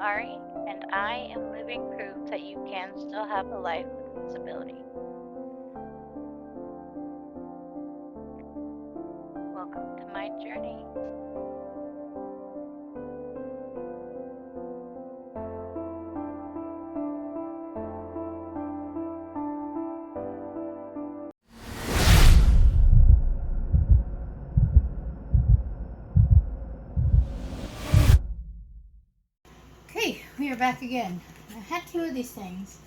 Ari, and I am living proof that you can still have a life with a disability. Welcome to my journey. Okay, we are back again. I had two of these things.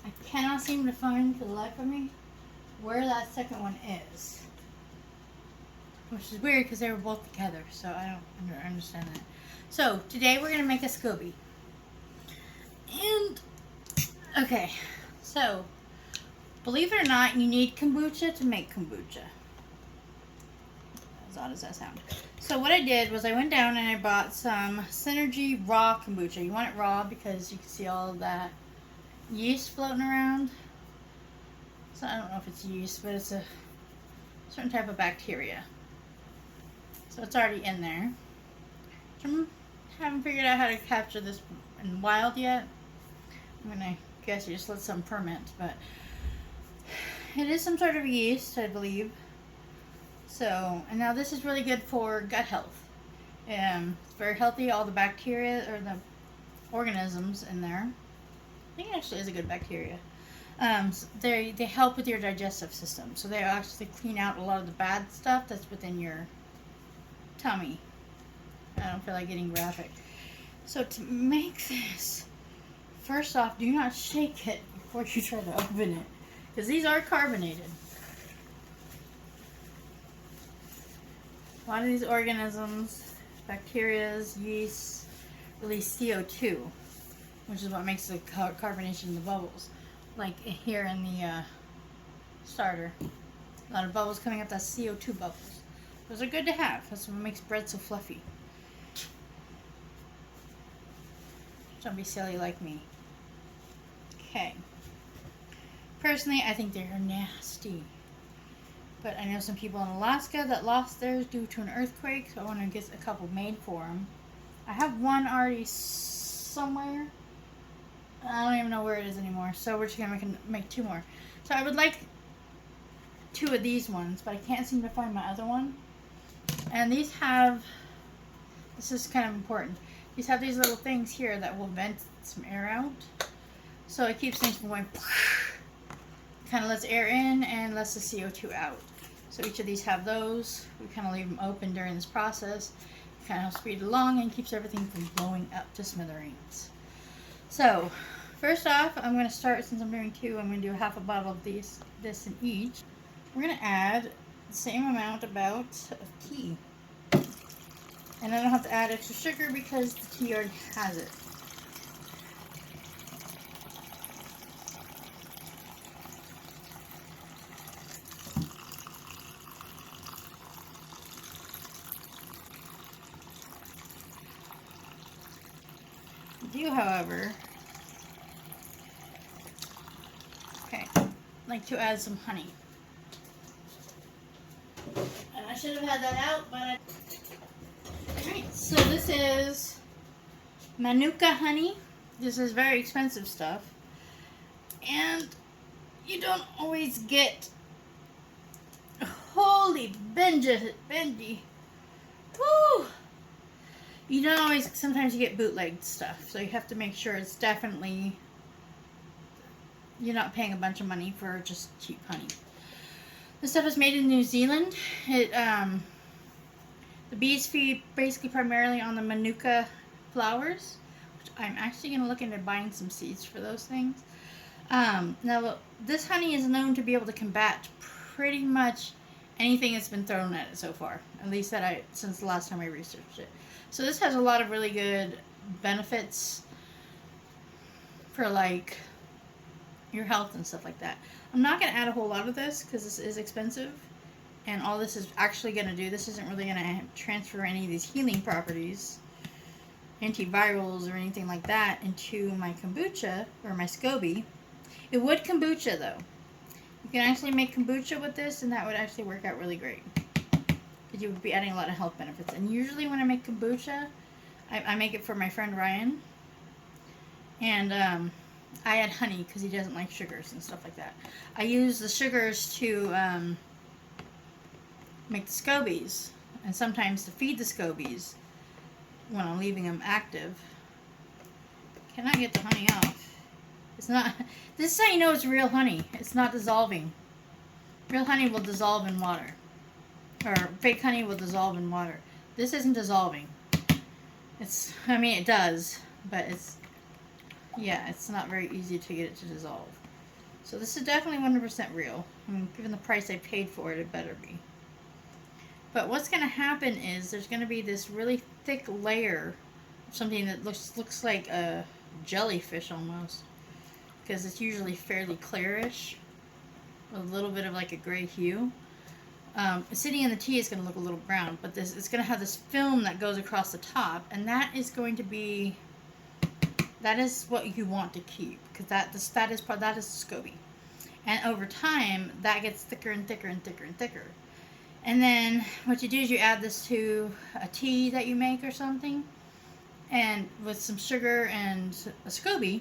I cannot seem to find for the life of me where that second one is. Which is weird because they were both together, so I don't understand that. So, today we're going to make a Scoby. And, okay, so, believe it or not, you need kombucha to make kombucha. As odd as that sounds. So what I did was I went down and I bought some Synergy RAW Kombucha. You want it raw because you can see all of that yeast floating around. So I don't know if it's yeast, but it's a certain type of bacteria. So it's already in there. I haven't figured out how to capture this in wild yet. I'm gonna guess you just let some ferment, but it is some sort of yeast, I believe. So, and now this is really good for gut health. It's very healthy. All the bacteria or the organisms in there. I think it actually is a good bacteria. They help with your digestive system. So they actually clean out a lot of the bad stuff that's within your tummy. I don't feel like getting graphic. So to make this, first off, do not shake it before you try to open it, because these are carbonated. A lot of these organisms, bacteria, yeast, release CO2, which is what makes the carbonation in the bubbles. Like here in the starter, a lot of bubbles coming up, that's CO2 bubbles. Those are good to have. That's what makes bread so fluffy. Don't be silly like me. Okay. Personally, I think they're nasty. But I know some people in Alaska that lost theirs due to an earthquake, so I want to get a couple made for them. I have one already somewhere. I don't even know where it is anymore, so we're just going to make two more. So I would like two of these ones, but I can't seem to find my other one. And these have, this is kind of important, these have these little things here that will vent some air out. So it keeps things from going, kind of lets air in and lets the CO2 out. So each of these have those. We kind of leave them open during this process. It kind of helps speed along and keeps everything from blowing up to smithereens. So first off, I'm going to start, since I'm doing two, I'm going to do half a bottle of this in each. We're going to add the same amount about of tea. And I don't have to add extra sugar because the tea already has it. I do, however, like to add some honey. And I should have had that out, but Alright, so this is Manuka honey. This is very expensive stuff. And you don't always get, holy Benji. Woo! You don't always, sometimes you get bootlegged stuff. So you have to make sure it's definitely, you're not paying a bunch of money for just cheap honey. This stuff is made in New Zealand. The bees feed basically primarily on the Manuka flowers, which I'm actually going to look into buying some seeds for those things. Now, this honey is known to be able to combat pretty much anything that's been thrown at it so far, at least since the last time I researched it. So this has a lot of really good benefits for like your health and stuff like that. I'm not going to add a whole lot of this because this is expensive, and all this is actually going to do, this isn't really going to transfer any of these healing properties, antivirals or anything like that, into my kombucha or my Scoby. It would kombucha though. You can actually make kombucha with this, and that would actually work out really great, because you would be adding a lot of health benefits. And usually when I make kombucha, I make it for my friend Ryan, And I add honey because he doesn't like sugars and stuff like that. I use the sugars to make the scobies, and sometimes to feed the scobies when I'm leaving them active. Cannot get the honey off. It's not. This is how you know it's real honey. It's not dissolving. Real honey will dissolve in water, or fake honey will dissolve in water. This isn't dissolving. It's. I mean, it does, but it's. Yeah, it's not very easy to get it to dissolve. So this is definitely 100% real. I mean, given the price I paid for it, it better be. But what's going to happen is there's going to be this really thick layer of something that looks like a jellyfish almost, because it's usually fairly clearish, with a little bit of like a gray hue. Sitting in the tea is going to look a little brown, but it's going to have this film that goes across the top, and that is going to be, that is what you want to keep, because that is SCOBY. And over time, that gets thicker and thicker and thicker and thicker. And then what you do is you add this to a tea that you make or something, and with some sugar and a SCOBY,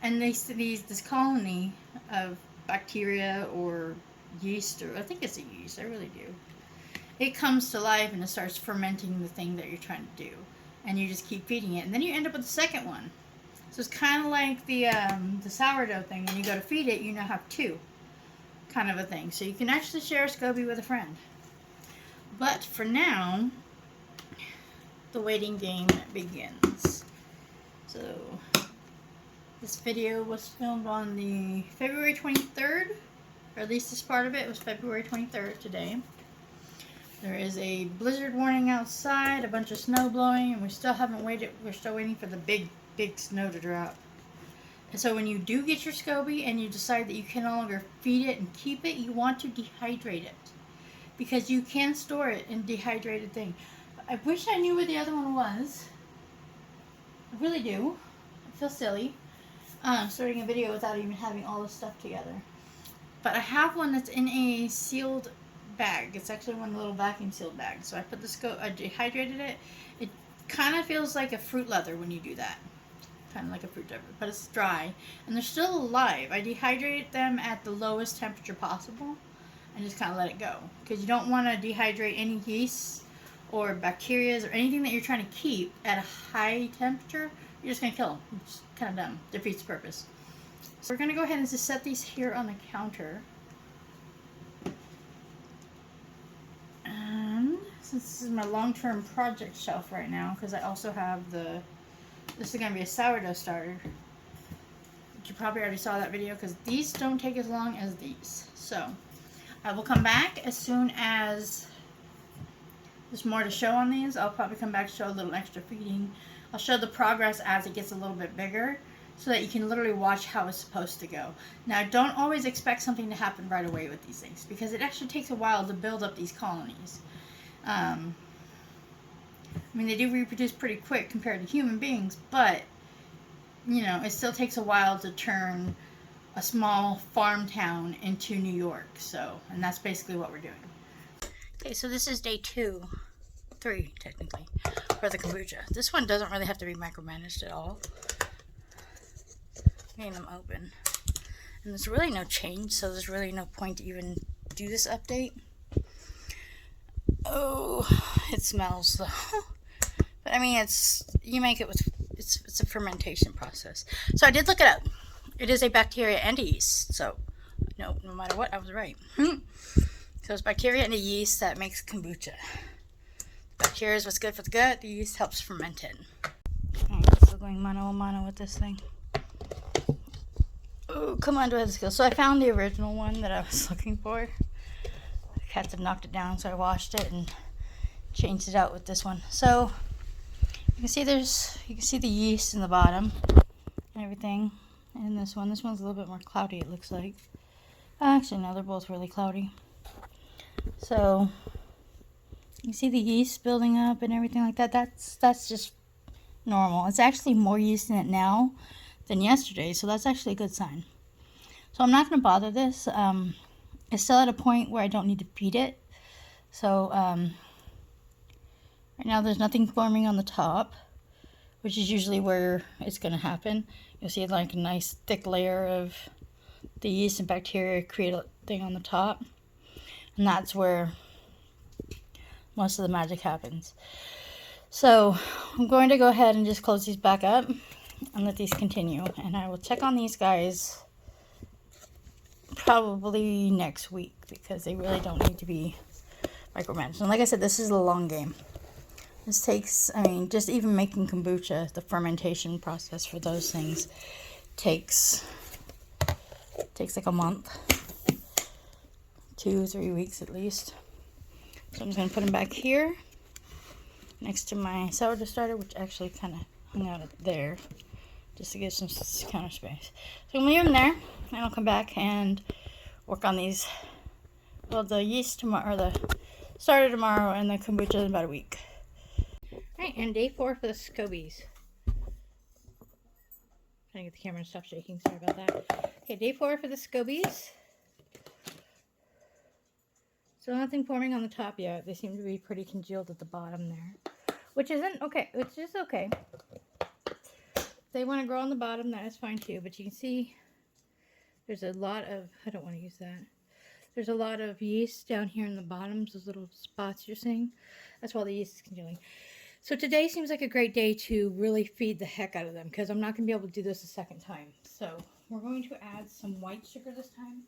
and this colony of bacteria or yeast, or I think it's a yeast, I really do. It comes to life and it starts fermenting the thing that you're trying to do, and you just keep feeding it, and then you end up with the second one. So it's kind of like the sourdough thing. When you go to feed it, you now have two, kind of a thing. So you can actually share a SCOBY with a friend. But for now, the waiting game begins. So this video was filmed on the February 23rd, or at least this part of it was February 23rd today. There is a blizzard warning outside, a bunch of snow blowing, and we still haven't waited. We're still waiting for the big snow to drop. And so when you do get your SCOBY and you decide that you can no longer feed it and keep it, you want to dehydrate it, because you can store it in dehydrated thing. I wish I knew where the other one was. I really do. I feel silly starting a video without even having all this stuff together. But I have one that's in a sealed bag. It's actually one of the little vacuum sealed bags. So I put I dehydrated it. It kind of feels like a fruit leather when you do that. Kind of like a fruit leather, but it's dry. And they're still alive. I dehydrated them at the lowest temperature possible and just kind of let it go. Because you don't want to dehydrate any yeast or bacteria or anything that you're trying to keep at a high temperature. You're just going to kill them. It's kind of dumb. Defeats the purpose. So we're going to go ahead and just set these here on the counter. And since this is my long-term project shelf right now, because I also have this is going to be a sourdough starter. You probably already saw that video, because these don't take as long as these. So I will come back as soon as there's more to show on these. I'll probably come back to show a little extra feeding. I'll show the progress as it gets a little bit bigger, so that you can literally watch how it's supposed to go. Now, don't always expect something to happen right away with these things, because it actually takes a while to build up these colonies. I mean, they do reproduce pretty quick compared to human beings, but, you know, it still takes a while to turn a small farm town into New York. So, and that's basically what we're doing. Okay, so this is day 3, technically, for the kombucha. This one doesn't really have to be micromanaged at all. Getting them open. And there's really no change, so there's really no point to even do this update. Oh, it smells though. But I mean, you make it with, it's a fermentation process. So I did look it up. It is a bacteria and a yeast. So no matter what, I was right. So it's bacteria and a yeast that makes kombucha. Bacteria is what's good for the gut. The yeast helps ferment it. Alright, so going mano a mano with this thing. Oh, come on, do I have the skill? So I found the original one that I was looking for. The cats have knocked it down, so I washed it and changed it out with this one. So you can see the yeast in the bottom and everything. And this one's a little bit more cloudy, it looks like. Actually, no, they're both really cloudy. So you can see the yeast building up and everything like that. That's just normal. It's actually more yeast in it now than yesterday, so that's actually a good sign. So I'm not going to bother this. It's still at a point where I don't need to feed it. So right now there's nothing forming on the top which is usually where it's going to happen. You'll see like a nice thick layer of the yeast and bacteria create a thing on the top. And that's where most of the magic happens. So I'm going to go ahead and just close these back up and let these continue. And I will check on these guys probably next week because they really don't need to be micromanaged. And like I said, this is a long game. This takes, I mean, just even making kombucha, the fermentation process for those things takes like a month, 2-3 weeks at least. So I'm just going to put them back here next to my sourdough starter, which actually kind of hung out there just to give some counter space. So I'm going to leave them there, and I'll come back and work on these. Well, the yeast tomorrow, or the starter tomorrow, and the kombucha in about a week. Alright, and day 4 for the Scobies. Trying to get the camera to stop shaking, sorry about that. Okay, day 4 for the Scobies. So nothing forming on the top yet. They seem to be pretty congealed at the bottom there. Which isn't okay, which is okay. If they want to grow on the bottom, that is fine too. But you can see there's a lot of, I don't want to use that. There's a lot of yeast down here in the bottoms, those little spots you're seeing. That's why the yeast is congealing. So today seems like a great day to really feed the heck out of them because I'm not going to be able to do this a second time. So we're going to add some white sugar this time.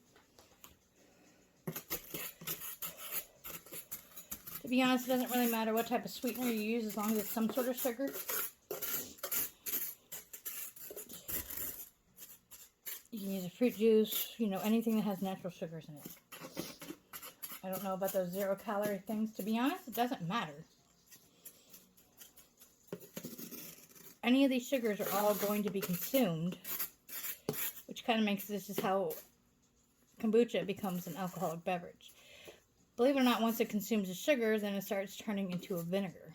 To be honest, it doesn't really matter what type of sweetener you use as long as it's some sort of sugar. You can use a fruit juice, you know, anything that has natural sugars in it. I don't know about those 0-calorie things. To be honest, it doesn't matter. Any of these sugars are all going to be consumed, which kind of makes this is how kombucha becomes an alcoholic beverage. Believe it or not, once it consumes the sugar, then it starts turning into a vinegar.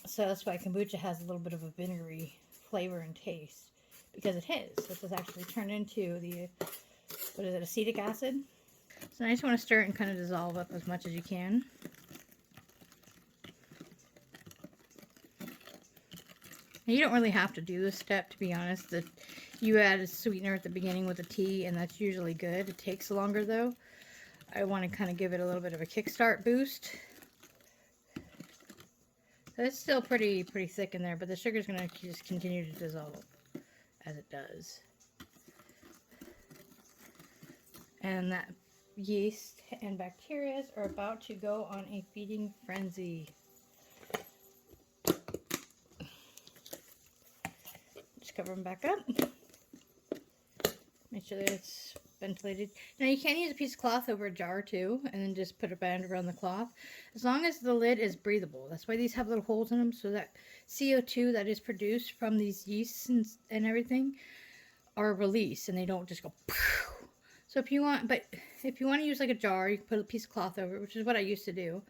So that's why kombucha has a little bit of a vinegary flavor and taste, because it is. This is actually turned into the, what is it, acetic acid? So I just want to stir it and kind of dissolve up as much as you can. And you don't really have to do this step, to be honest. You add a sweetener at the beginning with a tea, and that's usually good. It takes longer, though. I want to kind of give it a little bit of a kickstart boost. So it's still pretty thick in there, but the sugar's going to just continue to dissolve as it does. And that yeast and bacteria are about to go on a feeding frenzy. Just cover them back up. Make sure that it's ventilated. Now you can use a piece of cloth over a jar too, and then just put a band around the cloth. As long as the lid is breathable. That's why these have little holes in them, so that CO2 that is produced from these yeasts and everything are released, and they don't just go poof. So if you want to use like a jar, you can put a piece of cloth over it, which is what I used to do,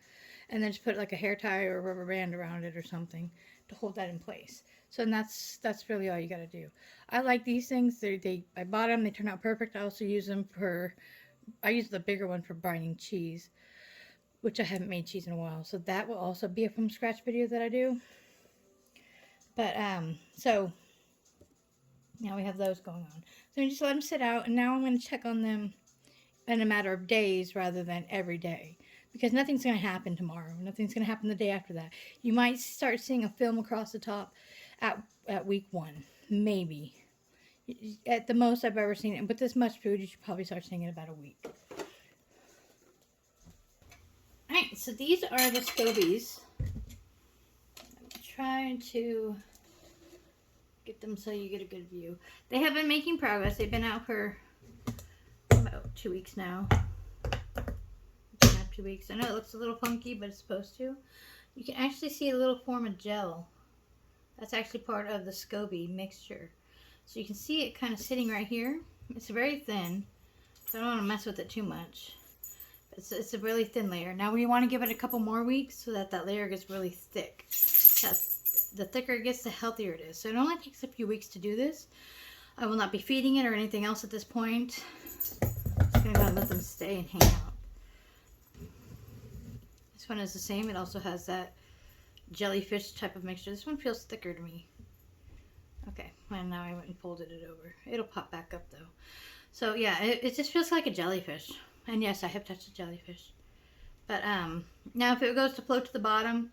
and then just put like a hair tie or a rubber band around it or something to hold that in place. So that's really all you got to do. I like these things. I bought them. They turn out perfect. I also use them I use the bigger one for grinding cheese, which I haven't made cheese in a while. So that will also be a from scratch video that I do. But, so now we have those going on. So we just let them sit out, and now I'm going to check on them in a matter of days rather than every day. Because nothing's going to happen tomorrow. Nothing's going to happen the day after that. You might start seeing a film across the top at week 1. Maybe. At the most I've ever seen it. With this much food, you should probably start seeing it in about a week. Alright, so these are the Scobies. I'm trying to get them so you get a good view. They have been making progress. They've been out for about 2 weeks now. 2 weeks. I know it looks a little funky, but it's supposed to. You can actually see a little form of gel. That's actually part of the Scoby mixture. So you can see it kind of sitting right here. It's very thin, so I don't want to mess with it too much. It's a really thin layer. Now we want to give it a couple more weeks so that that layer gets really thick. The thicker it gets, the healthier it is. So it only takes a few weeks to do this. I will not be feeding it or anything else at this point. I'm going to let them stay and hang out. This one is the same. It also has that jellyfish type of mixture. This one feels thicker to me. Okay, and now I went and folded it over. It'll pop back up though. So yeah, it just feels like a jellyfish. And yes, I have touched a jellyfish. But now if it goes to float to the bottom,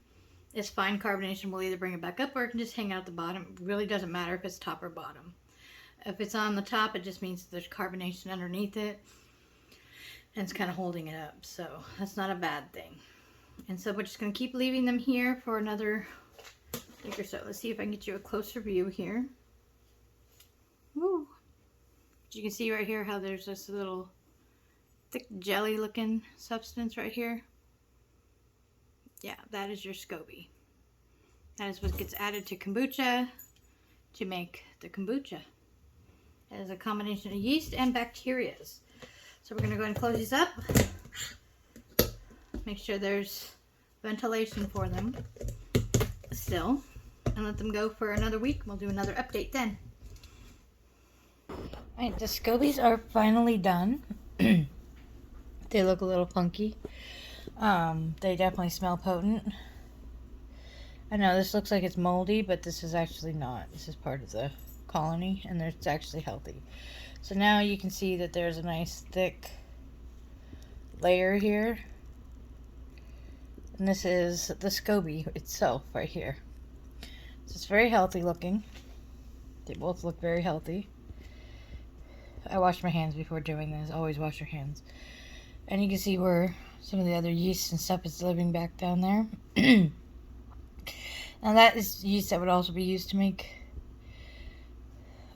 it's fine. Carbonation will either bring it back up or it can just hang out at the bottom. It really doesn't matter if it's top or bottom. If it's on the top, it just means there's carbonation underneath it. And it's kind of holding it up. So that's not a bad thing. And so we're just going to keep leaving them here for another week or so. Let's see if I can get you a closer view here. Woo. You can see right here how there's this little thick jelly looking substance right here. Yeah, that is your Scoby. That is what gets added to kombucha to make the kombucha. It is a combination of yeast and bacterias. So we're going to go ahead and close these up. Make sure there's ventilation for them still. And let them go for another week. We'll do another update then. Alright, the Scobies are finally done. They look a little funky. They definitely smell potent. I know this looks like it's moldy, but this is actually not. This is part of the colony, and it's actually healthy. So now you can see that there's a nice thick layer here. And this is the Scoby itself right here. So it's very healthy looking. They both look very healthy. I washed my hands before doing this. Always wash your hands. And you can see where some of the other yeast and stuff is living back down there. Now that is yeast that would also be used to make...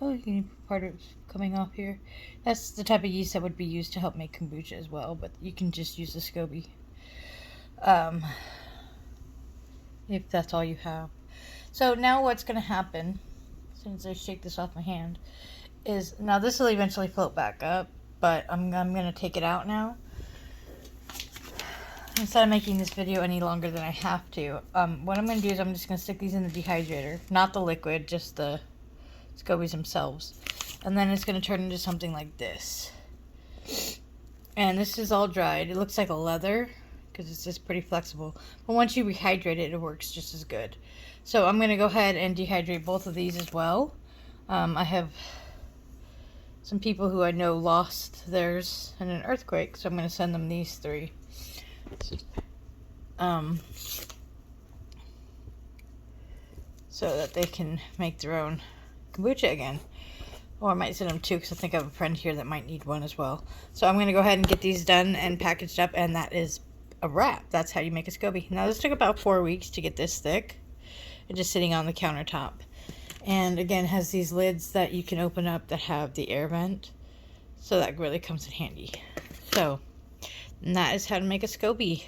Oh, you can part of it coming off here. That's the type of yeast that would be used to help make kombucha as well. But you can just use the Scoby. If that's all you have. So now what's going to happen, since I shake this off my hand, is now this will eventually float back up, but I'm going to take it out now. Instead of making this video any longer than I have to, what I'm going to do is I'm just going to stick these in the dehydrator. Not the liquid, just the Scobies themselves. And then it's going to turn into something like this. And this is all dried. It looks like a leather because it's just pretty flexible. But once you rehydrate it, it works just as good. So I'm going to go ahead and dehydrate both of these as well. I have some people who I know lost theirs in an earthquake, so I'm going to send them these 3. So that they can make their own kombucha again. Or I might send them 2 because I think I have a friend here that might need one as well. So I'm going to go ahead and get these done and packaged up, and that is a wrap. That's how you make a Scoby. Now this took about 4 weeks to get this thick. And just sitting on the countertop. And again, has these lids that you can open up that have the air vent. So that really comes in handy. So, and that is how to make a Scoby.